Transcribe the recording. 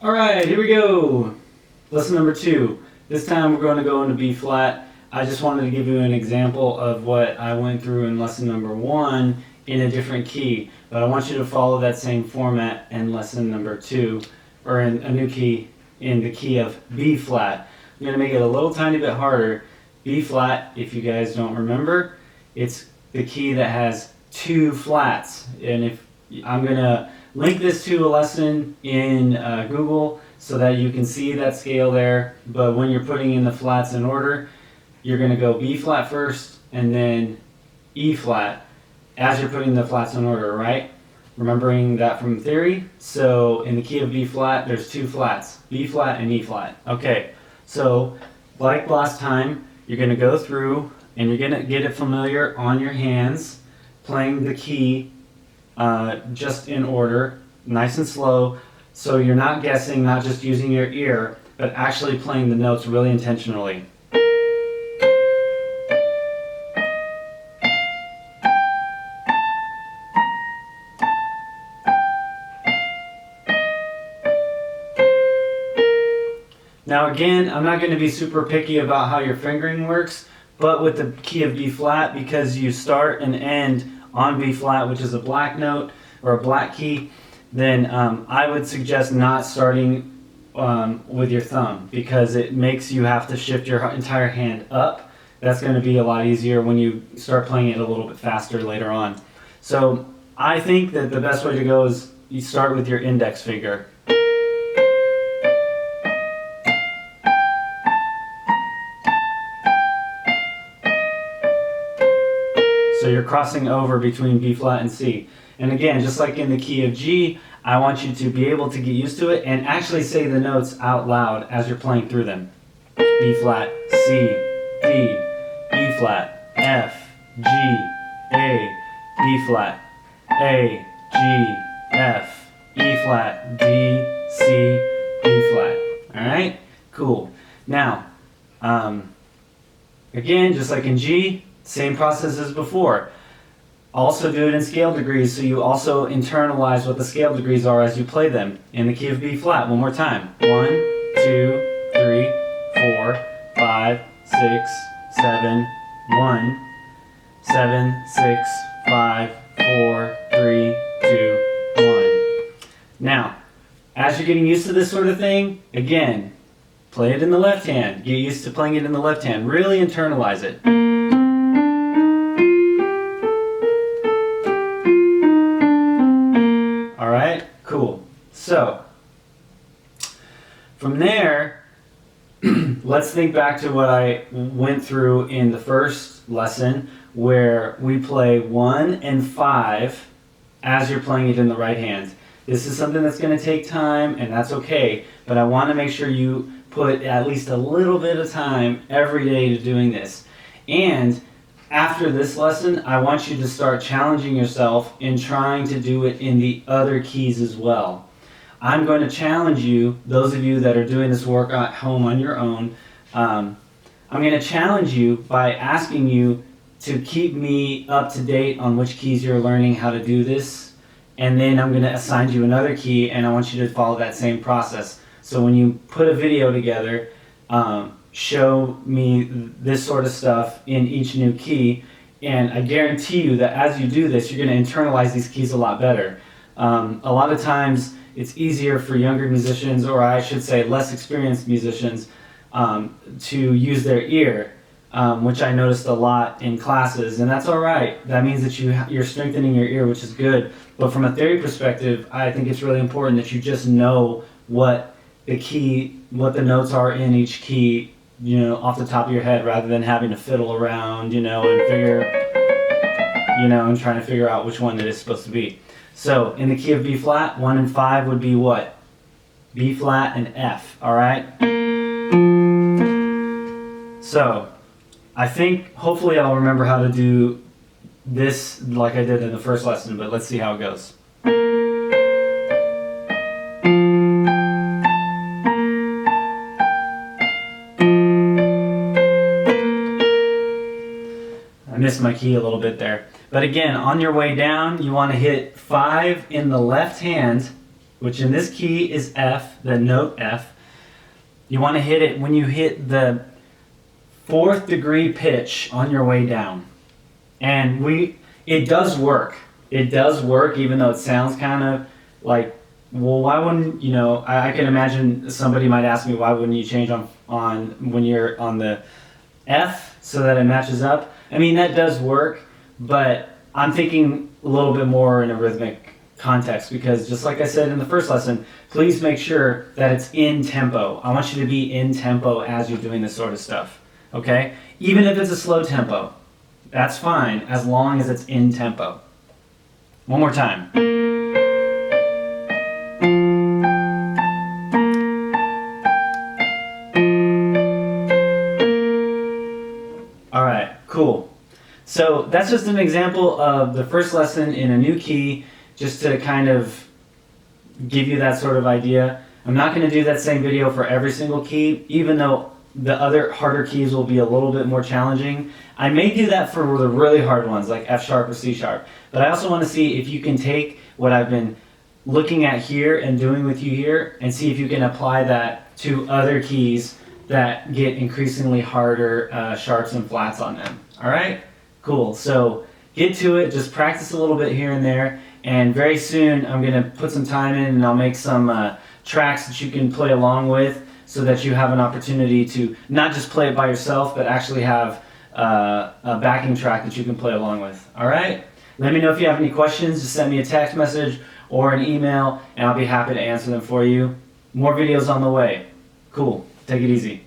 Alright, here we go. Lesson number 2. This time we're going to go into B flat. I just wanted to give you an example of what I went through in lesson number 1 in a different key. But I want you to follow that same format in lesson number 2, or in a new key, in the key of B flat. I'm going to make it a little tiny bit harder. B flat, if you guys don't remember, it's the key that has 2 flats. And if I'm going to link this to a lesson in Google so that you can see that scale there, but when you're putting in the flats in order, you're going to go B flat first and then E flat as you're putting the flats in order, right? Remembering that from theory. So in the key of B flat, there's 2 flats, B flat and E flat. Okay, so like last time, you're going to go through and you're going to get it familiar on your hands, playing the key just in order, nice and slow, so you're not guessing, not just using your ear, but actually playing the notes really intentionally. Now again, I'm not going to be super picky about how your fingering works, but with the key of B flat, because you start and end on B flat, which is a black note or a black key, then I would suggest not starting with your thumb, because it makes you have to shift your entire hand up. That's going to be a lot easier when you start playing it a little bit faster later on. So I think that the best way to go is you start with your index finger. So you're crossing over between B flat and C. And again, just like in the key of G, I want you to be able to get used to it and actually say the notes out loud as you're playing through them. B flat, C, D, E flat, F, G, A, B flat, A, G, F, E flat, D, C, B flat. Alright? Cool. Now, again, just like in G, same process as before. Also do it in scale degrees, so you also internalize what the scale degrees are as you play them. In the key of B flat, one more time. 1, 2, 3, 4, 5, 6, 7, 1, 7, 6, 5, 4, 3, 2, 1. Now, as you're getting used to this sort of thing, again, play it in the left hand. Get used to playing it in the left hand. Really internalize it. Alright, cool. So, from there, let's think back to what I went through in the first lesson, where we play 1 and 5 as you're playing it in the right hand. This is something that's going to take time, and that's okay, but I want to make sure you put at least a little bit of time every day to doing this. And after this lesson, I want you to start challenging yourself in trying to do it in the other keys as well. I'm going to challenge you, those of you that are doing this work at home on your own, I'm going to challenge you by asking you to keep me up to date on which keys you're learning how to do this, and then I'm going to assign you another key, and I want you to follow that same process. So when you put a video together, show me this sort of stuff in each new key, and I guarantee you that as you do this, you're going to internalize these keys a lot better. A lot of times it's easier for younger musicians, or I should say less experienced musicians, to use their ear, which I noticed a lot in classes, and that's alright. That means that you're strengthening your ear, which is good. But from a theory perspective, I think it's really important that you just know what the notes are in each key, off the top of your head, rather than having to fiddle around, and and trying to figure out which one it is supposed to be. So, in the key of B flat, 1 and 5 would be what? B flat and F, alright? So, I think, hopefully I'll remember how to do this like I did in the first lesson, but let's see how it goes. I missed my key a little bit there. But again, on your way down, you want to hit 5 in the left hand which in this key is F, the note F. You want to hit it when you hit the 4th degree pitch on your way down. And it does work. It does work, even though it sounds kind of like, well, why wouldn't, I can imagine somebody might ask me, why wouldn't you change on when you're on the F so that it matches up? I mean, that does work, but I'm thinking a little bit more in a rhythmic context, because just like I said in the first lesson, please make sure that it's in tempo. I want you to be in tempo as you're doing this sort of stuff, okay? Even if it's a slow tempo, that's fine, as long as it's in tempo. One more time. All right, cool. So that's just an example of the first lesson in a new key, just to kind of give you that sort of idea. I'm not going to do that same video for every single key, even though the other harder keys will be a little bit more challenging. I may do that for the really hard ones like F sharp or C sharp, but I also want to see if you can take what I've been looking at here and doing with you here and see if you can apply that to other keys that get increasingly harder sharps and flats on them. All right? Cool. So get to it. Just practice a little bit here and there. And very soon I'm going to put some time in and I'll make some tracks that you can play along with, so that you have an opportunity to not just play it by yourself, but actually have a backing track that you can play along with. All right? Let me know if you have any questions. Just send me a text message or an email and I'll be happy to answer them for you. More videos on the way. Cool. Take it easy.